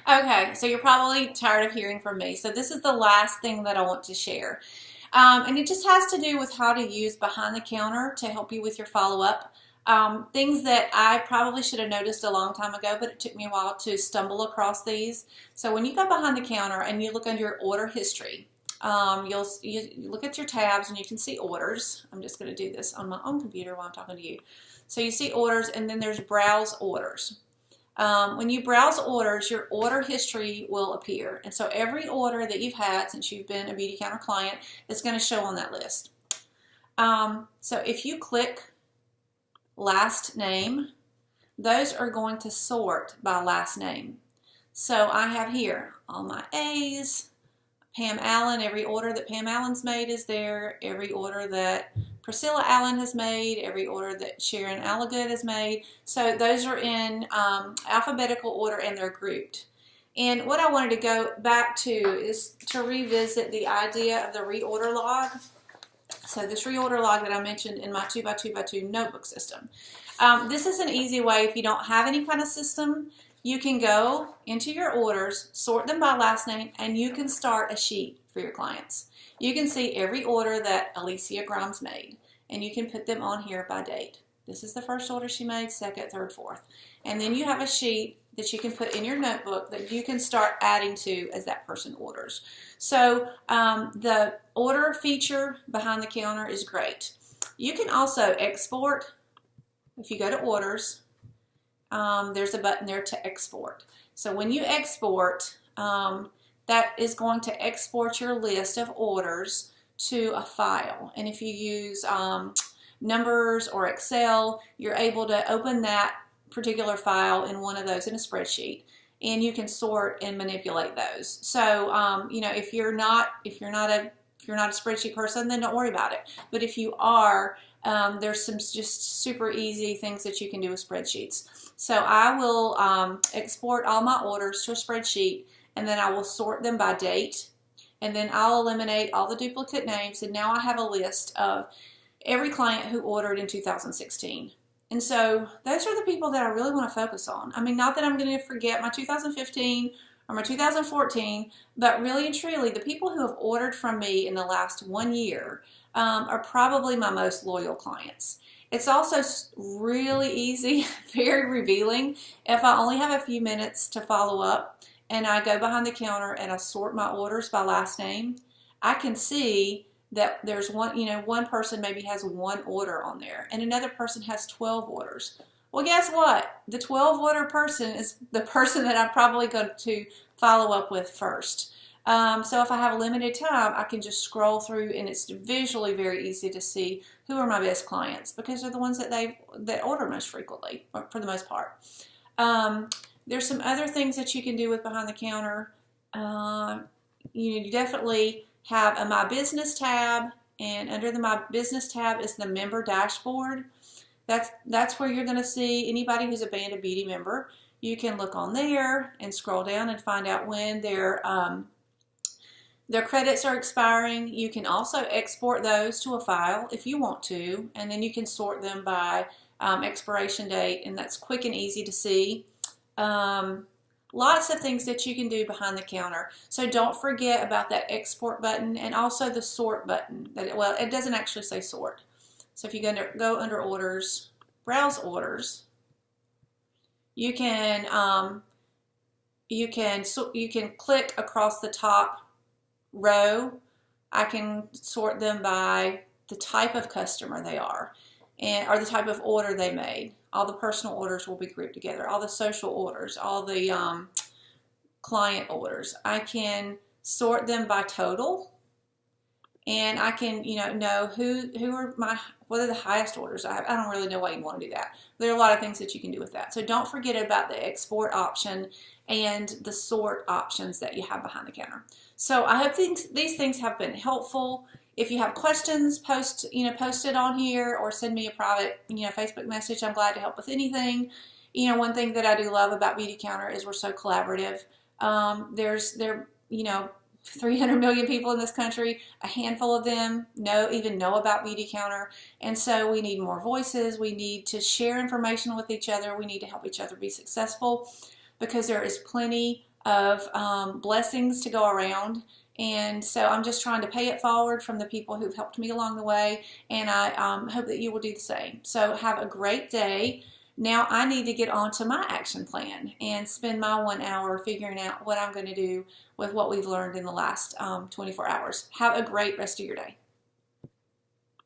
Okay, so you're probably tired of hearing from me. So this is the last thing that I want to share. And it just has to do with how to use behind the counter to help you with your follow-up. Things that I probably should have noticed a long time ago, but it took me a while to stumble across these. So when you go behind the counter and you look under your order history, you look at your tabs and you can see orders. I'm just going to do this on my own computer while I'm talking to you. So you see orders, and then there's browse orders. When you browse orders, your order history will appear. And so every order that you've had since you've been a Beauty Counter client is going to show on that list. So if you click last name, those are going to sort by last name. So I have here all my A's, Pam Allen, every order that Pam Allen's made is there, every order that Priscilla Allen has made, every order that Sharon Allagood has made. So those are in alphabetical order and they're grouped. And what I wanted to go back to is to revisit the idea of the reorder log. So this reorder log that I mentioned in my 2x2x2 notebook system. This is an easy way if you don't have any kind of system. You can go into your orders, sort them by last name, and you can start a sheet for your clients. You can see every order that Alicia Grimes made, and you can put them on here by date. This is the first order she made, second, third, fourth. And then you have a sheet that you can put in your notebook that you can start adding to as that person orders. So the order feature behind the counter is great. You can also export. If you go to orders, there's a button there to export. So when you export, that is going to export your list of orders to a file. And if you use Numbers or Excel, you're able to open that particular file in one of those in a spreadsheet, and you can sort and manipulate those. So you know, if you're not a spreadsheet person, then don't worry about it. But if you are, there's some just super easy things that you can do with spreadsheets. So I will export all my orders to a spreadsheet, and then I will sort them by date, and then I'll eliminate all the duplicate names, and now I have a list of every client who ordered in 2016. And so those are the people that I really want to focus on. I mean, not that I'm going to forget my 2015 or my 2014, but really and truly, the people who have ordered from me in the last 1 year are probably my most loyal clients. It's also really easy, very revealing. If I only have a few minutes to follow up and I go behind the counter and I sort my orders by last name, I can see that there's one person maybe has one order on there and another person has 12 orders. Well, guess what? The 12 order person is the person that I'm probably going to follow up with first. So if I have a limited time, I can just scroll through, and it's visually very easy to see who are my best clients because they're the ones that order most frequently, for the most part. There's some other things that you can do with behind the counter. You definitely have a My Business tab, and under the My Business tab is the Member Dashboard. That's where you're going to see anybody who's a Band of Beauty member. You can look on there and scroll down and find out when their credits are expiring. You can also export those to a file if you want to, and then you can sort them by expiration date, and that's quick and easy to see. Lots of things that you can do behind the counter. So don't forget about that export button and also the sort button. Well, it doesn't actually say sort. So if you go under orders, browse orders, you can click across the top row. I can sort them by the type of customer they are, or the type of order they made. All the personal orders will be grouped together. All the social orders, all the client orders. I can sort them by total, and I can know what are the highest orders I have. I don't really know why you want to do that. There are a lot of things that you can do with that. So don't forget about the export option and the sort options that you have behind the counter. So I hope these things have been helpful. If you have questions, post it on here or send me a private, Facebook message. I'm glad to help with anything. One thing that I do love about Beauty Counter is we're so collaborative. There 300 million people in this country. A handful of them even know about Beauty Counter. And so we need more voices. We need to share information with each other. We need to help each other be successful because there is plenty of blessings to go around. And so I'm just trying to pay it forward from the people who've helped me along the way, and I hope that you will do the same. So have a great day. Now I need to get on to my action plan and spend my 1 hour figuring out what I'm going to do with what we've learned in the last 24 hours. Have a great rest of your day.